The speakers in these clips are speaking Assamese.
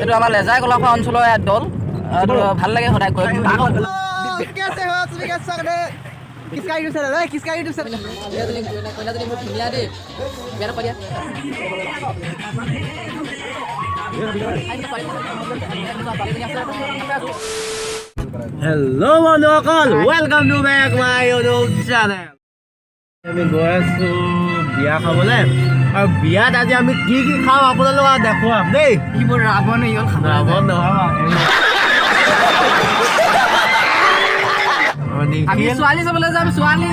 এইটো আমাৰ লেজাই কলাখোৱা অঞ্চলৰ দল আৰু ভাল লাগে সদায় গৈ कैसे हो आप सभी का स्वागत है किसका यूट्यूब चैनल है किसका यूट्यूब चैनल বহুত ধুনীয়া দেই বিয়াৰ পাৰিয়া हेलो बंधुসকল welcome to back my YouTube channel আমি গৈ আছো বিয়া খাবলৈ আৰু বিয়াত আজি আমি কি কি খাম আপোনালোকক দেখুৱাম দেই এইবোৰ ৰাৱণ ইয়ল খাব ৰাৱণ নহয় আমি ছোৱালী চাবলৈ যাম ছোৱালী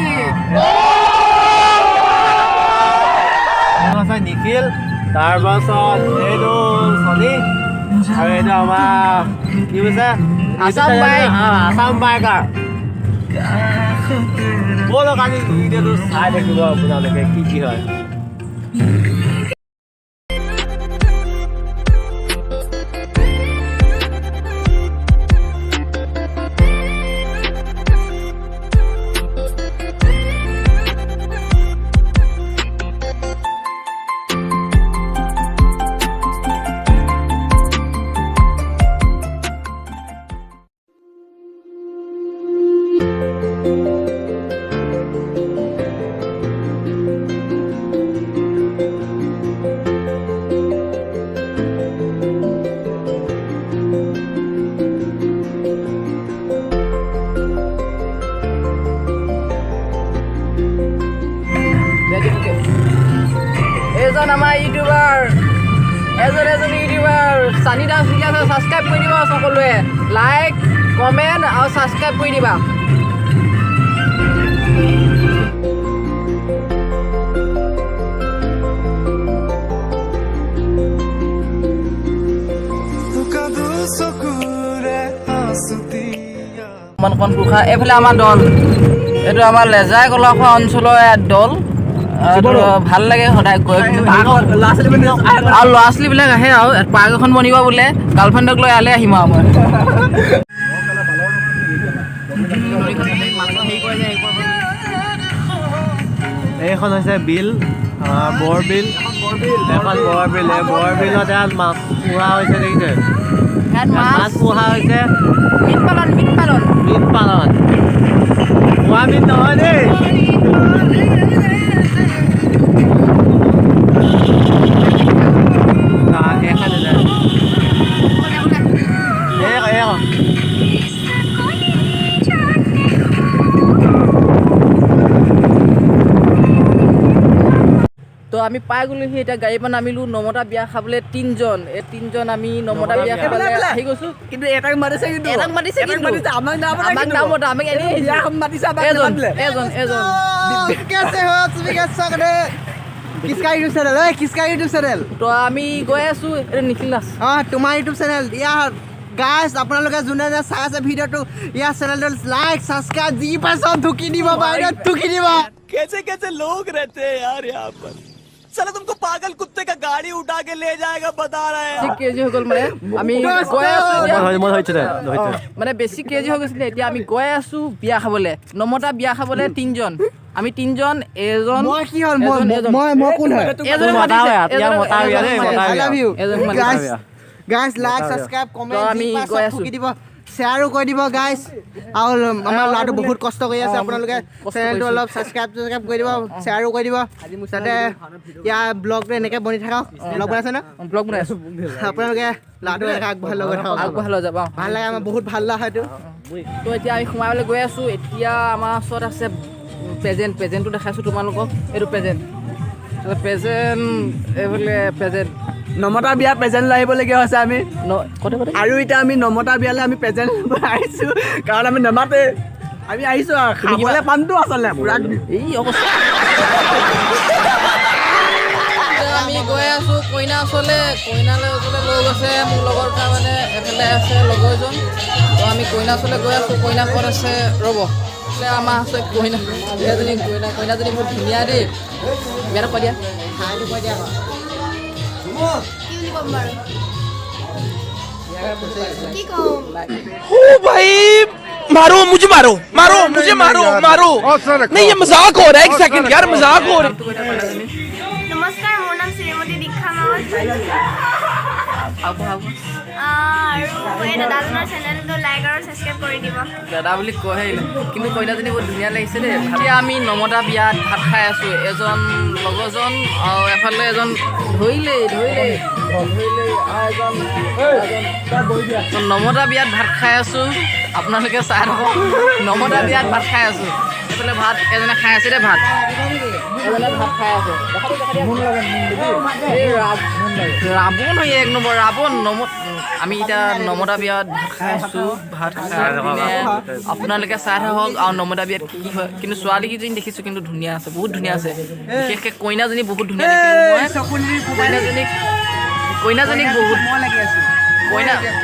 নিখিল তাৰপাছত এইটো চলি আৰু এইটো আমাৰ কি কৈছে আসাম বাইকাৰ ব'লক আজি ভিডিঅ'টো চাই থাকিব আপোনালোকে কি কি হয় এজন আমাৰ ইউটিউবাৰ এজন ইউটিউবাৰ সানি দাস বুলি আছে সাবস্ক্ৰাইব কৰি দিব সকলোৱে লাইক কমেণ্ট আৰু সাবস্ক্ৰাইব কৰি দিবা মনকন পুখা এইফালে আমাৰ দল এইটো আমাৰ লেজাই কলাখোৱা অঞ্চলৰ দল আৰু ভাল লাগে সদায় গৈ আৰু ল'ৰা ছোৱালীবিলাক আহে আৰু পাৰ্ক এখন বনিব বোলে গাৰ্লফ্ৰেণ্ডক লৈ আলে আহিম আৰু মই এইখন হৈছে বিল বৰবিল এখন বৰবিল এই বৰবিলত ইয়াত মাছ পোহা হৈছে দেখিছে মাছ পোহা হৈছে মীন পালন পোহা মীন নহয় দেই তো আমি পাই গ'লোহি এতিয়া গাড়ীৰ পৰা নামিলোঁ নমতা বিয়া খাবলৈ তিনিজন এই তিনিজন আমি নমতা বিয়া খাবলৈ আহি গৈছোঁ কিন্তু এটাক মাতিছে আমাক নামতা আমাক এনেই এজন कैसे हो आप सभी का स्वागत है किसका यूट्यूब चैनल है किसका यूट्यूब चैनल তো আমি গৈ আছোঁ এইটো নিখিল দাস তোমাৰ ইউটিউব চেনেল ইয়াৰ গাইজ আপোনালোকে যোনে চাই আছে ভিডিঅ'টো ইয়াৰ চেনেলটো লাইক ছাবস্ক্ৰাইব যি পাই চব ঢুকি দিব বাহিৰত ঢুকি দিব कैसे कैसे लोग रहते हैं यार यहाँ पर साला तुमको पागल कुत्ते का गाड़ी उठा के ले जाएगा बता रहे हैं কেজি হৈ গ'ল মানে আমি গৈ আছোঁ মানে বেছি কেজি হৈ গৈছিলে এতিয়া আমি গৈ আছোঁ বিয়া খাবলৈ নমতা বিয়া খাবলৈ তিনিজন আমি তিনিজন এজন মই কি হ'ল মই কোন হয় গাইজ লাইক ছাবস্ক্ৰাইব কমেণ্ট আমি গৈ আছোঁ ঢুকি দিব শ্বেয়াৰো কৰি দিব গাইজ আৰু আমাৰ ল'ৰাটো বহুত কষ্ট কৰি আছে আপোনালোকে চেনেলটো অলপ ছাবস্ক্ৰাইব কৰি দিব শ্বেয়াৰো কৰি দিব যাতে ইয়াৰ ব্লগটো এনেকৈ বনি থাকক ব্লগ বনাইছে ন ব্লগ বনাই আছোঁ আপোনালোকে ল'ৰাটো এনেকৈ আগবঢ়াই লৈ থাকক আগবঢ়াই লৈ যাব ভাল লাগে আমাৰ বহুত ভাল লগা হয়তো তো এতিয়া আমি সোমাবলৈ গৈ আছোঁ এতিয়া আমাৰ ওচৰত আছে প্ৰেজেণ্টটো দেখাইছোঁ তোমালোকক এইটো প্ৰেজেণ্ট এইফালে প্ৰেজেণ্ট নমতা বিয়া প্ৰেজেণ্ট লৈ আহিবলগীয়া হৈছে আমি আৰু এতিয়া আমি নমতা বিয়ালৈ আমি প্ৰেজেণ্ট আহিছোঁ কাৰণ আমি নেমাতে আমি আহিছোঁ আৰু খাবলৈ পামতো আচলতে পুৰা এই অৱস্থা আমি গৈ আছোঁ কইনা ওচৰলৈ লৈ গৈছে মোৰ লগৰ তাৰমানে এফালে আছে লগৰ এজন তো আমি কইনা ওচৰলৈ গৈ আছোঁ কইনা ক'ত আছে ৰ'ব আমাৰ আছে কইনাজনী বহুত ধুনীয়া দেই বিয়াটো কৈ দিয়া ओ भाई मारो मुझे मारो नहीं ये मजाक हो रहा है एक सेकंड यार मजाक हो रहा है नमस्कार मोर नाम श्रीमती दीक्षा मावत হ'ব হ'ব আৰু এই দাদাজনৰ চেনেলটো লাইক আৰু ছাবস্ক্ৰাইব কৰি দিব। দাদা বুলি কৈ আহিলে কিন্তু কইনাজনী বহুত ধুনীয়া লাগিছে দেই। এতিয়া আমি নমতা বিয়াত ভাত খাই আছোঁ। এজন লগৰজন আৰু এফালে এজন ধৰিলেই নমতা বিয়াত ভাত খাই আছোঁ। আপোনালোকে চাই থাকক নমতা বিয়াত ভাত খাই আছোঁ। এইফালে ভাত এজনে খাই আছে দেই ভাত এজনে ভাত খাই আছে। ৰাৱণ হয় এক নম্বৰ ৰাৱণ আমি এতিয়া নমতা বিয়াত ভাত খাই আছোঁ। ভাত খাই পিনে আপোনালোকে চাই থাকক আৰু নমতা বিয়াত কি হয়। কিন্তু ছোৱালীকেইজনী দেখিছোঁ কিন্তু ধুনীয়া আছে বহুত ধুনীয়া আছে। বিশেষকৈ কইনাজনী বহুত ধুনীয়া দেখিলোঁ মই।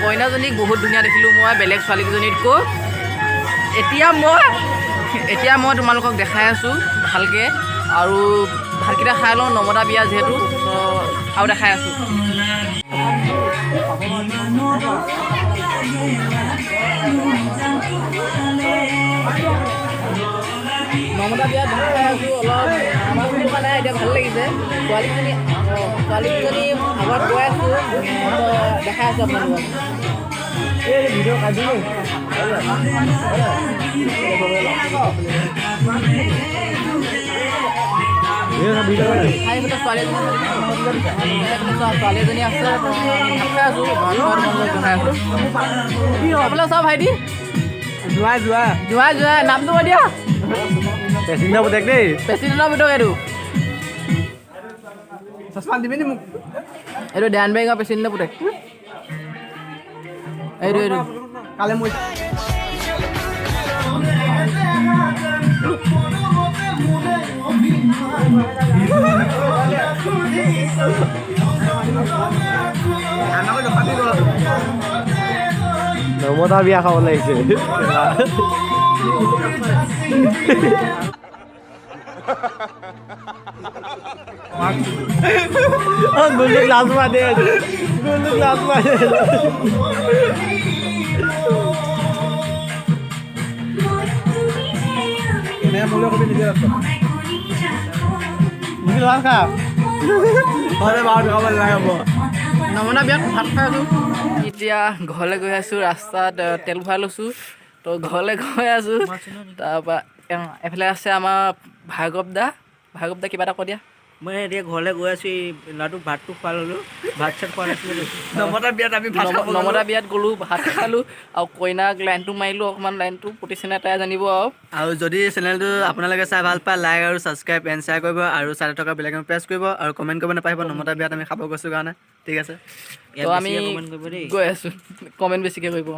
কইনাজনীক বহুত ধুনীয়া দেখিলোঁ মই বেলেগ ছোৱালীকেইজনীতকৈ। এতিয়া মই তোমালোকক দেখাই আছোঁ ভালকৈ আৰু ভাতকেইটা খাই লওঁ নমতা বিয়া যিহেতু আৰু দেখাই আছোঁ। নমতা বিয়াত ভাত খাই আছোঁ অলপ আমাৰটো মানে এতিয়া ভাল লাগিছে। ছোৱালীজনী আগত গৈ আছোঁ দেখাই আছোঁ আপোনালোকক। ভিডিঅ' কাটিলোঁ ছোৱালীজনী আছে ভাত খাই আছোঁ আপোনাৰ চাওক ভাইটি যোৱা নামটো কৈ দিয়া প্ৰেচিডেণ্টৰ পুতেক দেই। প্ৰেচিডেণ্টৰ পুতেক এইটো চচমা দিবি নি মোক? এইটো ধ্যান বেংকৰ প্ৰেচিডেণ্টৰ পুতেক এইটো কালে মই নমতা বিয়া খাব লাগিছে। গুল্লুক লাজ মাৰে নমতা বিয়াত ভাত খাই আছোঁ। এতিয়া ঘৰলৈ গৈ আছোঁ। ৰাস্তাত তেল ভৰাই লৈছোঁ তো ঘৰলৈ গৈ আছোঁ। তাৰপৰা এফালে আছে আমাৰ ভাৰ্গৱ দা কিবা এটা কৈ দিয়া। মই এতিয়া ঘৰলৈ গৈ আছোঁ। এই ল'ৰাটোক ভাতটো খোৱা ল'লোঁ। ভাত চাত খোৱা নাছিলোঁ। নমতা বিয়াত আমি নমতা বিয়াত গ'লোঁ ভাত খালোঁ আৰু কইনাক লাইনটো মাৰিলোঁ অকণমান লাইনটো প্ৰতিষ্ঠানে এটাই জানিব আৰু যদি চেনেলটো আপোনালোকে চাই ভাল পায় লাইক আৰু ছাবস্ক্ৰাইব এণ্ড শ্বেয়াৰ কৰিব আৰু চাই থকা বেল আইকন প্ৰেছ কৰিব আৰু কমেণ্ট কৰিব নাপাহৰিব নমতা বিয়াত আমি খাব গৈছোঁ কাৰণে। ঠিক আছে তো আমি গৈ আছোঁ কমেণ্ট বেছিকৈ কৰিব।